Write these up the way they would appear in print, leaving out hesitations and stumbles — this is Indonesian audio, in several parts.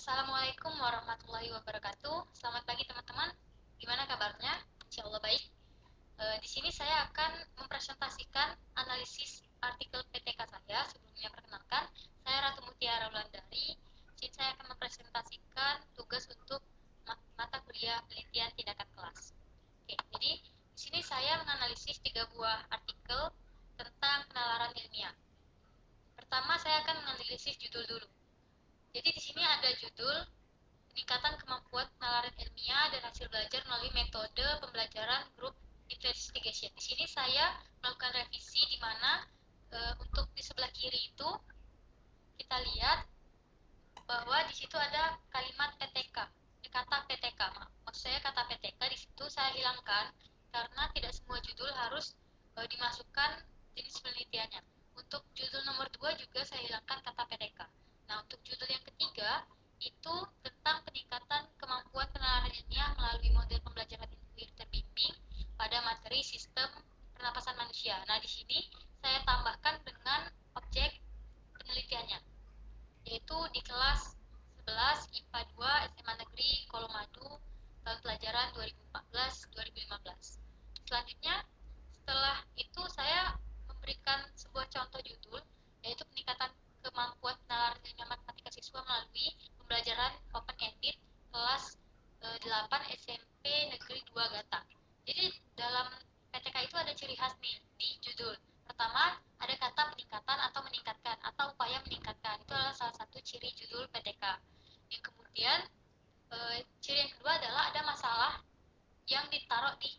Assalamualaikum warahmatullahi wabarakatuh. Selamat pagi teman-teman. Gimana kabarnya? Insya Allah baik. Di sini saya akan mempresentasikan analisis artikel PTK saya. Sebelumnya perkenalkan, saya Ratu Mutiara Wulandari. Di sini saya akan mempresentasikan tugas untuk mata kuliah penelitian tindakan kelas. Oke, jadi di sini saya menganalisis 3 buah artikel tentang penalaran ilmiah. Pertama, saya akan menganalisis judul dulu. Jadi di sini ada judul peningkatan kemampuan penalaran ilmiah dan hasil belajar melalui metode pembelajaran group investigation. Di sini saya melakukan revisi di mana untuk di sebelah kiri itu kita lihat bahwa di situ ada kalimat PTK, kata PTK. Maksud saya kata PTK di situ saya hilangkan karena tidak semua judul harus dimasukkan jenis penelitiannya. Untuk judul nomor 2 juga saya hilangkan kata PTK. Nah, untuk judul yang ketiga itu tentang peningkatan kemampuan penalaran ilmiah melalui model pembelajaran intuitif terbimbing pada materi sistem pernapasan manusia. Nah, di sini saya tambahkan dengan objek penelitiannya, yaitu di kelas 11 IPA 2 SMA Negeri Kolomadu tahun pelajaran 2014-2015. Selanjutnya, setelah itu saya memberikan sebuah contoh judul, yaitu peningkatan kemampuan penalaran ilmiah matematika siswa melalui pembelajaran open-ended kelas 8 SMP Negeri 2 Gata. Jadi dalam PTK itu ada ciri khas nih di judul. Pertama, ada kata peningkatan atau meningkatkan atau upaya meningkatkan. Itu adalah salah satu ciri judul PTK. Yang kemudian ciri yang kedua adalah ada masalah yang ditaruh di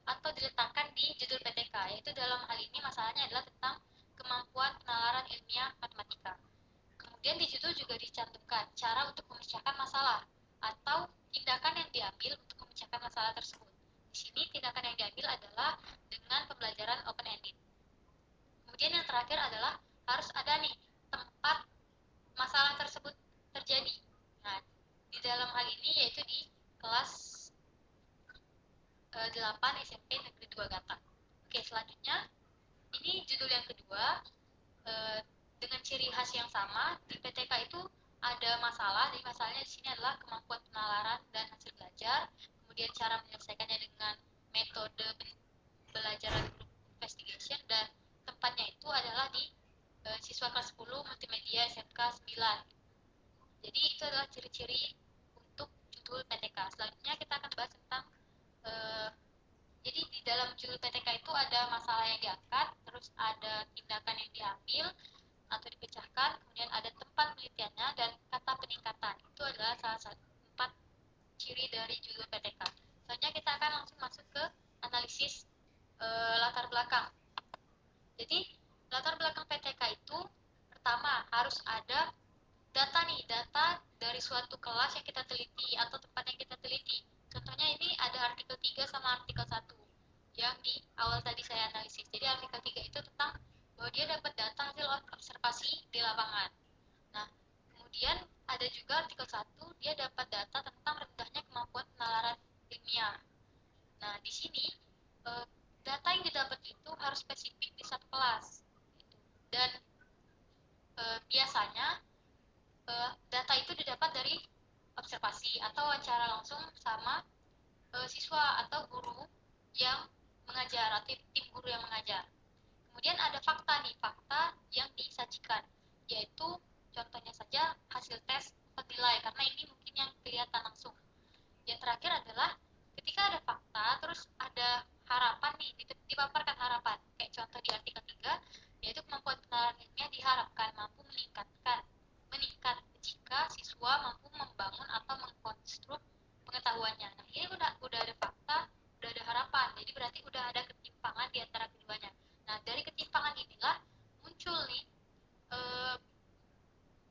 atau diletakkan di judul PTK, yaitu dalam hal ini masalahnya adalah tentang kemampuan penalaran ilmiah matematika. Kemudian di judul juga dicantumkan cara untuk memecahkan masalah atau tindakan yang diambil untuk memecahkan masalah tersebut. Di sini tindakan yang diambil adalah dengan pembelajaran open-ended. Kemudian yang terakhir adalah harus ada nih tempat masalah tersebut terjadi. Nah, di dalam hal ini yaitu di kelas 8 SMP Negeri 2 Gata. Oke, selanjutnya ini judul yang kedua dengan ciri khas yang sama. Di PTK itu ada masalah, jadi masalahnya di sini adalah kemampuan penalaran dan hasil belajar, kemudian cara menyelesaikannya dengan metode pembelajaran group investigation, dan tempatnya itu adalah di siswa kelas 10 multimedia SMK 9. Jadi itu adalah ciri-ciri untuk judul PTK. Selanjutnya kita akan bahas tentang jadi di dalam judul PTK itu ada masalah yang diangkat, terus ada tindakan yang diambil atau dipecahkan, kemudian ada tempat penelitiannya dan kata peningkatan. Itu adalah salah satu 4 ciri dari judul PTK. Selanjutnya kita akan langsung masuk ke analisis latar belakang. Jadi latar belakang PTK itu pertama harus ada data nih, data dari suatu kelas yang kita teliti atau tempat yang kita teliti. Contohnya ini ada artikel 3 sama artikel 1 yang di awal tadi saya analisis. Jadi artikel 3 itu tentang bahwa dia dapat data hasil observasi di lapangan. Nah, kemudian ada juga artikel 1, dia dapat data tentang rendahnya kemampuan penalaran ilmiah. Nah, di sini data yang didapat itu harus spesifik di satu kelas. Dan biasanya data itu didapat dari observasi atau wawancara langsung sama siswa atau guru yang mengajar atau tim guru yang mengajar. Kemudian ada fakta nih, fakta yang disajikan, yaitu contohnya saja hasil tes atau nilai, karena ini mungkin yang kelihatan langsung. Yang terakhir adalah ketika ada fakta, terus ada harapan nih, dipaparkan harapan. Kayak contoh di artikel 3, yaitu kemampuan penalaran ilmiah diharapkan mampu meningkat jika siswa mampu membangun atau mengkonstruk pengetahuannya. Nah, ini udah ada fakta, udah ada harapan. Jadi berarti udah ada ketimpangan di antara keduanya. Nah, dari ketimpangan inilah muncul nih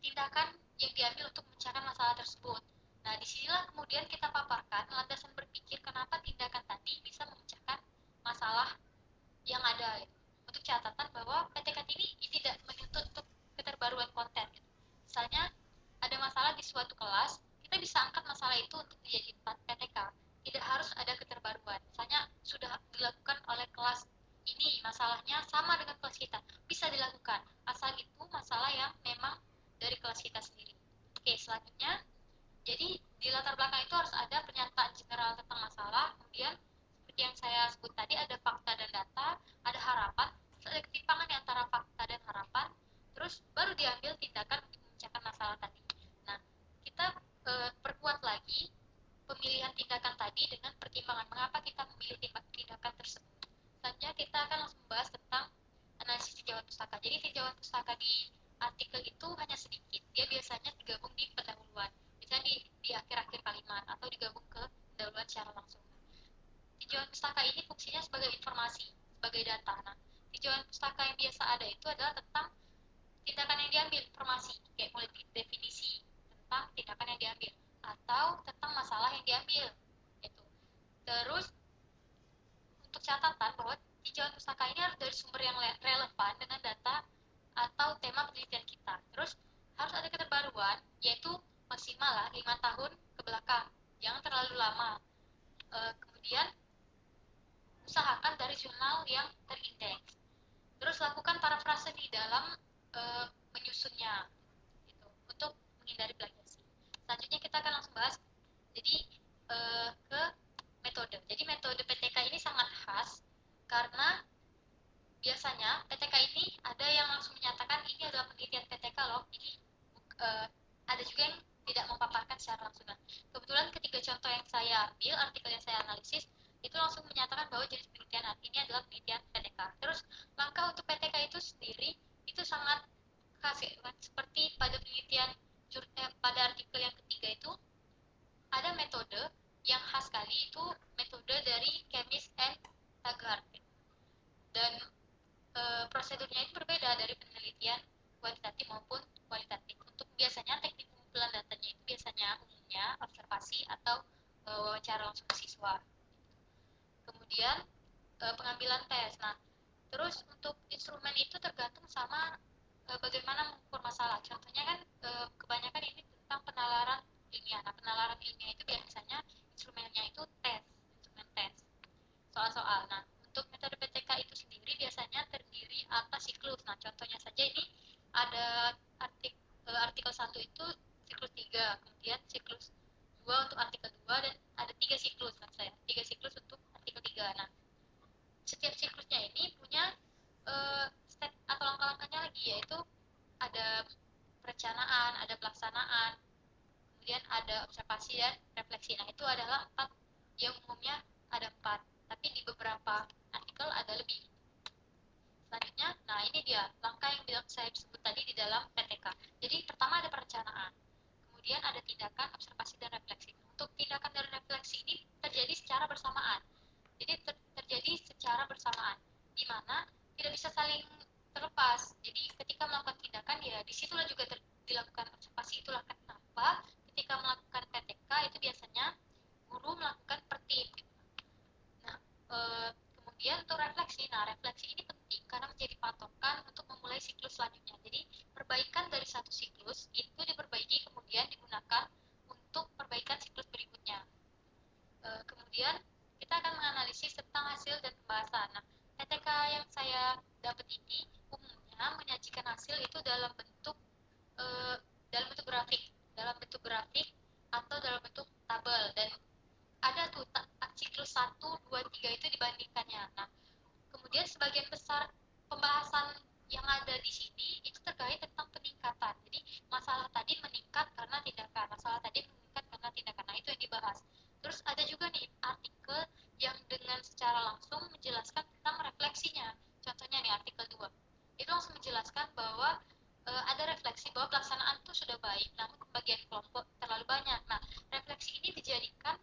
tindakan yang diambil untuk memecahkan masalah tersebut. Nah, disinilah kemudian kita paparkan landasan berpikir kenapa tindakan tadi bisa memecahkan masalah yang ada. Untuk catatan bahwa PTK ini tidak menuntut untuk keterbaruan konten. Misalnya ada masalah di suatu kelas, kita bisa angkat masalah itu untuk dijadikan PTK. Tidak harus ada keterbaruan. Misalnya sudah dilakukan oleh kelas ini, masalahnya sama dengan kelas kita, bisa dilakukan. Asal itu masalah yang memang dari kelas kita sendiri. Oke, selanjutnya Jadi di latar belakang itu harus ada pernyataan general tentang masalah, kemudian seperti yang saya sebut tadi ada fakta dan data, ada harapan, terus ada ketimpangan di antara fakta dan harapan, terus baru diambil tindakan untuk memecahkan masalah tadi. Nah, kita perkuat lagi pemilihan tindakan tadi dengan pertimbangan mengapa kita memilih tindakan tersebut. Selanjutnya kita akan langsung membahas tentang analisis tinjauan pustaka. Jadi tinjauan pustaka di artikel itu hanya sedikit, dia biasanya digabung di pendahuluan, misalnya di akhir-akhir kalimat atau digabung ke pendahuluan secara langsung. Tinjauan pustaka ini fungsinya sebagai informasi, sebagai data. Nah, tinjauan pustaka yang biasa ada itu adalah tentang tindakan yang diambil, informasi, kayak mulai definisi tentang tindakan yang diambil atau tentang masalah yang diambil. Itu. Terus untuk catatan bahwa tinjauan pustaka ini harus dari sumber yang relevan dengan data atau tema penelitian kita. Terus harus ada keterbaruan, yaitu maksimal lah 5 tahun ke belakang, jangan terlalu lama. Kemudian usahakan dari jurnal yang terindeks. Terus lakukan parafrase di dalam menyusunnya, gitu, untuk menghindari plagiasi. Selanjutnya kita akan langsung bahas jadi ke metode. Jadi metode PTK ini sangat khas karena biasanya PTK ini ada yang langsung menyatakan ini adalah penelitian PTK loh. Jadi ada juga yang tidak memaparkan secara langsung. Nah, kebetulan ketiga contoh yang saya ambil, artikel yang saya analisis, itu langsung menyatakan bahwa jenis penelitian ini adalah penelitian PTK. Terus langkah untuk PTK itu sendiri itu sangat khas ya, kan? Seperti pada penelitian pada artikel yang ketiga itu ada metode yang khas sekali, itu metode dari Chemist and Taggart. Dan prosedurnya itu berbeda dari penelitian kuantitatif maupun kualitatif. Untuk biasanya teknik pengumpulan datanya itu biasanya umumnya observasi atau wawancara langsung siswa. Kemudian pengambilan tes. Nah, terus untuk instrumen itu tergantung sama bagaimana mengukur masalah. Contohnya kan kebanyakan ini tentang penalaran ilmiah. Nah, penalaran ilmiah itu biasanya instrumennya itu tes, instrumen tes, soal-soal. Nah, untuk metode PTK itu sendiri biasanya terdiri atas siklus. Nah, contohnya saja ini ada artikel 1 itu siklus 3, kemudian siklus 2 untuk artikel 2, dan ada 3 siklus, maksud saya. 3 siklus untuk artikel 3. Nah, setiap siklusnya ini punya step atau langkah-langkahnya lagi, yaitu ada perencanaan, ada pelaksanaan, kemudian ada observasi dan refleksi. Nah, itu adalah 4 yang umumnya ada 4, tapi di beberapa artikel ada lebih. Selanjutnya, nah ini dia langkah yang saya sebut tadi di dalam PTK. Jadi pertama ada perencanaan, kemudian ada tindakan, observasi, dan refleksi. Untuk tindakan dan refleksi ini terjadi secara bersamaan. Jadi terjadi secara bersamaan, di mana tidak bisa saling terlepas. Jadi ketika melakukan tindakan, ya disitulah juga dilakukan observasi. Itulah kenapa ketika melakukan PTK itu biasanya guru melakukan per tim. Nah, kemudian untuk refleksi. Nah, refleksi ini penting karena menjadi patokan untuk memulai siklus selanjutnya. Jadi, perbaikan dari satu siklus itu diperbaiki kemudian digunakan untuk perbaikan siklus berikutnya. Kemudian kita akan menganalisis tentang hasil dan pembahasan. Nah, PTK yang saya dapat ini umumnya menyajikan hasil itu dalam bentuk grafik, atau dalam bentuk tabel, dan ada tuh siklus 1, 2, 3 itu dibandingkannya. Nah, kemudian sebagian besar pembahasan yang ada di sini itu terkait tentang peningkatan. Jadi masalah tadi meningkat karena tindakan, masalah tadi meningkat karena tindakan. Nah, itu yang dibahas. Terus ada juga nih artikel yang dengan secara langsung menjelaskan tentang refleksinya. Contohnya nih artikel 2. Itu langsung menjelaskan bahwa ada refleksi bahwa pelaksanaan itu sudah baik, namun pembagian kelompok terlalu banyak. Nah, refleksi ini dijadikan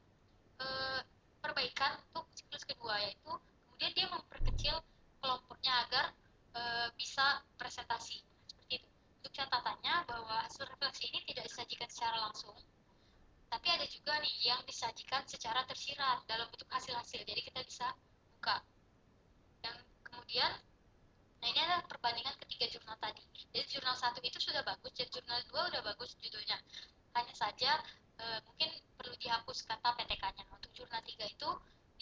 perbaikan untuk siklus kedua, yaitu kemudian dia memperkecil kelompoknya agar bisa presentasi seperti itu. Untuk catatannya bahwa hasil refleksi ini tidak disajikan secara langsung, tapi ada juga nih yang disajikan secara tersirat dalam bentuk hasil-hasil, jadi kita bisa buka. Dan kemudian, nah ini adalah perbandingan ketiga jurnal tadi. Jadi jurnal 1 itu sudah bagus, dan jurnal 2 udah bagus judulnya. Hanya saja mungkin perlu dihapus kata PTK-nya. Untuk jurnal 3 itu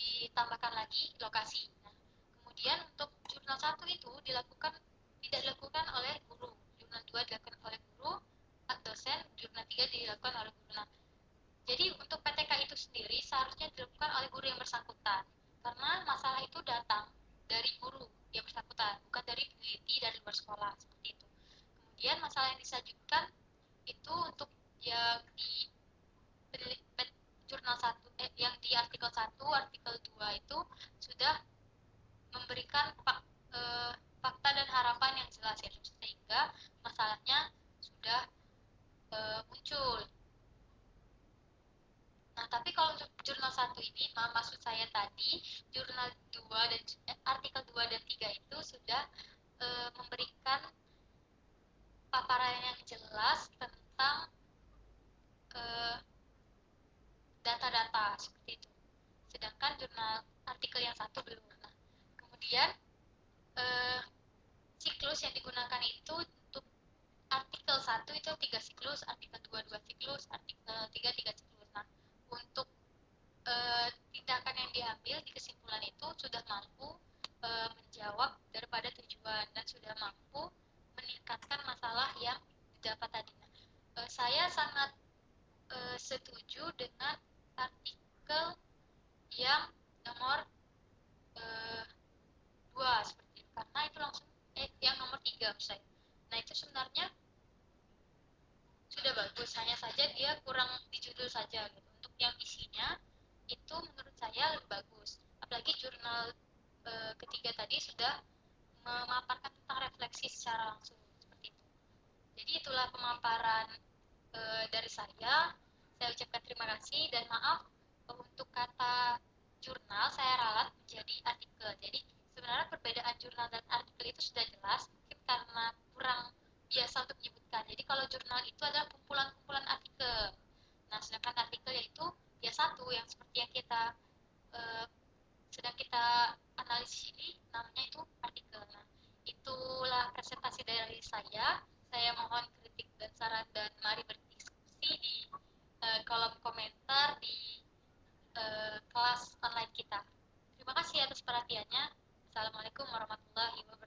ditambahkan lagi lokasi. Nah, kemudian untuk jurnal 1 itu tidak dilakukan oleh guru. Jurnal 2 dilakukan oleh guru, dosen, jurnal 3 dilakukan oleh guru. Nah, Jadi untuk PTK itu sendiri seharusnya dilakukan oleh guru yang bersangkutan, karena masalah itu datang dari guru yang bersangkutan, bukan dari peneliti dari luar sekolah seperti itu. Kemudian masalah yang disajikan itu untuk yang di jurnal satu, yang di artikel 1, artikel 2 itu sudah memberikan fakta dan harapan yang jelas ya, sehingga masalahnya sudah muncul. Nah, tapi kalau untuk jurnal satu ini, maksud saya tadi, jurnal 2 dan artikel 2 dan 3 itu sudah memberikan paparan yang jelas tentang eh, data-data seperti itu. Sedangkan jurnal artikel yang satu belum. Nah, kemudian eh, siklus yang digunakan itu untuk artikel satu itu 3 siklus, artikel 2 2 siklus, artikel 3 3 siklus. Nah, untuk tindakan yang diambil di kesimpulan itu sudah mampu menjawab daripada tujuan dan sudah mampu meningkatkan masalah yang didapat tadi. Nah, saya sangat setuju dengan artikel yang nomor 2 seperti itu, karena itu langsung yang nomor 3 misalnya. Nah, itu sebenarnya sudah bagus, hanya saja dia kurang di judul saja gitu. Untuk yang isinya itu menurut saya lebih bagus, apalagi jurnal ketiga tadi sudah memaparkan tentang refleksi secara langsung seperti itu. Jadi itulah pemaparan dari saya ucapkan terima kasih dan maaf untuk kata jurnal saya ralat menjadi artikel. Jadi sebenarnya perbedaan jurnal dan artikel itu sudah jelas, mungkin karena kurang biasa untuk menyebutkan. Jadi kalau jurnal itu adalah kumpulan-kumpulan artikel. Nah, sedangkan artikel yaitu ya satu yang seperti yang kita eh, sedang kita analisis ini namanya itu artikel. Nah, itulah presentasi dari saya. Saya mohon kritik dan saran dan mari berdiskusi di kolom komentar di kelas online kita. Terima kasih atas perhatiannya. Assalamualaikum warahmatullahi wabarakatuh.